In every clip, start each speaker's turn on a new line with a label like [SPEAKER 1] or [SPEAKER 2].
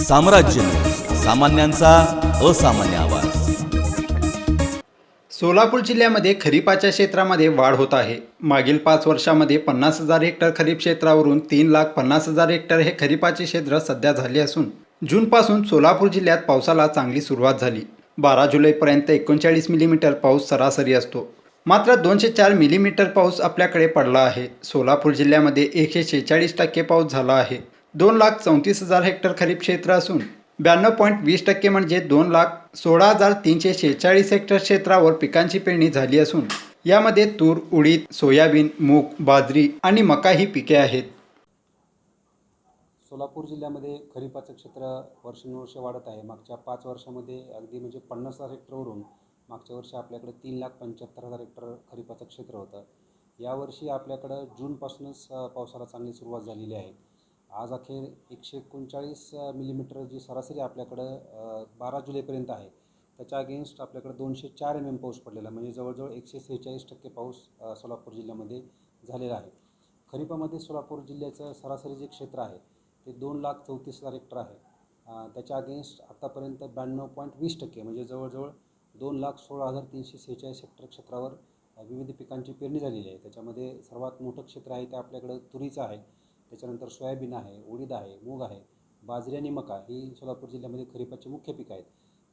[SPEAKER 1] साम्राज्य न्यूज, सामान्यांचा असामान्य आवाज।
[SPEAKER 2] सोलापूर जिल्ह्यामध्ये खरीपाच्या क्षेत्रामध्ये वाढ होत आहे। मागील 5 वर्षांमध्ये 50,000 हेक्टर खरीप क्षेत्रावरून 3,50,000 हेक्टर हे खरीपाचे क्षेत्र सध्या झाले असून जूनपासून सोलापूर जिल्ह्यात पावसाला चांगली सुरुवात झाली। 12 जुलैपर्यंत 39 मिलीमीटर पाऊस सरासरी असतो, मात्र 204 मिलीमीटर पाऊस आपल्याकडे पडला आहे। सोलापूर जिल्ह्यामध्ये 146% पाऊस झाला आहे। 2,34,000 हेक्टर खरीप क्षेत्र असून 92.20% म्हणजे 2,16,346 हेक्टर क्षेत्रावर पिकांची पेरणी झाली असून यामध्ये तूर, उडीद, सोयाबीन, मूग, बाजरी आणि मका ही पिके आहेत।
[SPEAKER 3] सोलापूर जिल्ह्यामध्ये खरीपाचं क्षेत्र वर्षानुवर्षे वाढत आहे। मागच्या 5 वर्षामध्ये अगदी म्हणजे 50,000 हेक्टरवरून मागच्या वर्षी आपल्याकडे 3,75,000 हेक्टर खरीपाचं क्षेत्र होतं। यावर्षी आपल्याकडं जूनपासूनच पावसाला चांगली सुरुवात झालेली आहे। आज अखेर 139 मिलीमीटर जी सरासरी आपल्याकडं 12 जुलैपर्यंत आहे, त्याच्या अगेन्स्ट आपल्याकडं 204 mm पाऊस पडलेला, म्हणजे जवळजवळ 146% पाऊस सोलापूर जिल्ह्यामध्ये झालेला आहे। खरीपामध्ये सोलापूर जिल्ह्याचं सरासरी जे क्षेत्र आहे ते 2,34,000 हेक्टर आहे। त्याच्या अगेन्स्ट आत्तापर्यंत 92.20% म्हणजे जवळजवळ 2,16,346 हेक्टर क्षेत्रावर विविध पिकांची पेरणी झालेली आहे। त्याच्यामध्ये सर्वात मोठं क्षेत्र आहे ते आपल्याकडं तुरीचं आहे, त्याच्यानंतर सोयाबीन आहे, उडीद आहे, मूग आहे, बाजरी आणि मका ही सोलापूर जिल्ह्यामध्ये खरीपाची मुख्य पिकं आहेत।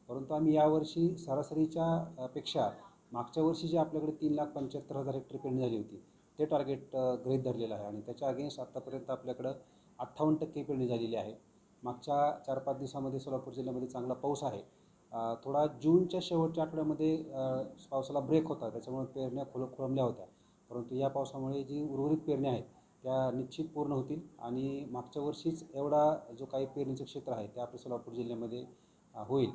[SPEAKER 3] परंतु आम्ही यावर्षी सरासरीच्या पेक्षा मागच्या वर्षी जे आपल्याकडे 3,75,000 हेक्टर पेरणी झाली होती ते टार्गेट गृहीत धरलेलं आहे आणि त्याच्या अगेन्स्ट आत्तापर्यंत आपल्याकडं 58% पेरणी झालेली आहे। मागच्या 4-5 दिवसामध्ये सोलापूर जिल्ह्यामध्ये चांगला पाऊस आहे। थोडा जूनच्या शेवटच्या आठवड्यामध्ये पावसाला ब्रेक होता, त्याच्यामुळे पेरण्या खोळंबल्या होत्या, परंतु या पावसामुळे जी उर्वरित पेरण्या आहेत त्या निश्चित पूर्ण होतील आणि मागच्या वर्षीच एवढा जो काही पेरणीचं क्षेत्र आहे ते आपल्या सोलापूर जिल्ह्यामध्ये होईल।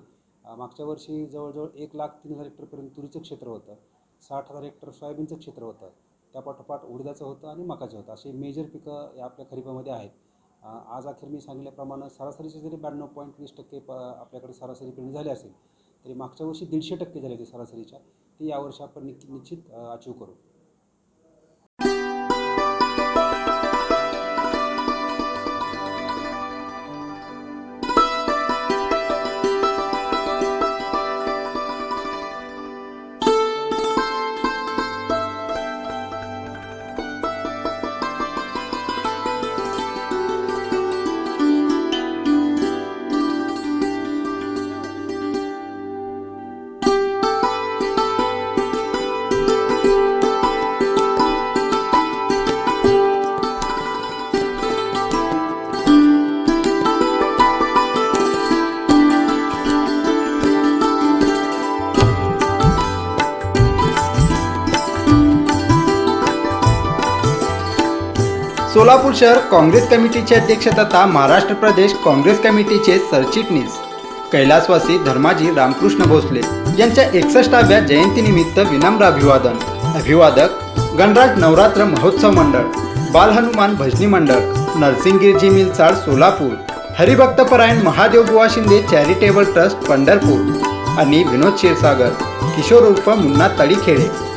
[SPEAKER 3] मागच्या वर्षी जवळजवळ 1,03,000 हेक्टरपर्यंत तुरीचं क्षेत्र होतं, 60,000 हेक्टर सोयाबीनचं क्षेत्र होतं, त्यापाठोपाठ उडीदाचं होतं आणि मकाचं होतं। असे मेजर पिकं या आपल्या खरीपामध्ये आहेत। आज अखेर मी सांगितल्याप्रमाणे सरासरीचे जरी 92.20% आपल्याकडे सरासरी पेरणी झाली असेल तरी मागच्या वर्षी 150% झाली होती सरासरीच्या, ती यावर्षी आपण निश्चित अचीव करू।
[SPEAKER 2] सोलापूर शहर काँग्रेस कमिटीचे अध्यक्ष तथा महाराष्ट्र प्रदेश काँग्रेस कमिटीचे सरचिटणीस कैलासवासी धर्माजी रामकृष्ण भोसले यांच्या 61व्या जयंतीनिमित्त विनम्र अभिवादन। अभिवादक गणराज नवरात्र महोत्सव मंडळ, बाल हनुमान भजनी मंडळ, नरसिंगगिरजी मिलचाळ सोलापूर, हरिभक्तपरायण महादेवबुवा शिंदे चॅरिटेबल ट्रस्ट पंढरपूर आणि विनोद क्षीरसागर किशोर उर्फ मुन्ना तळीखेडे।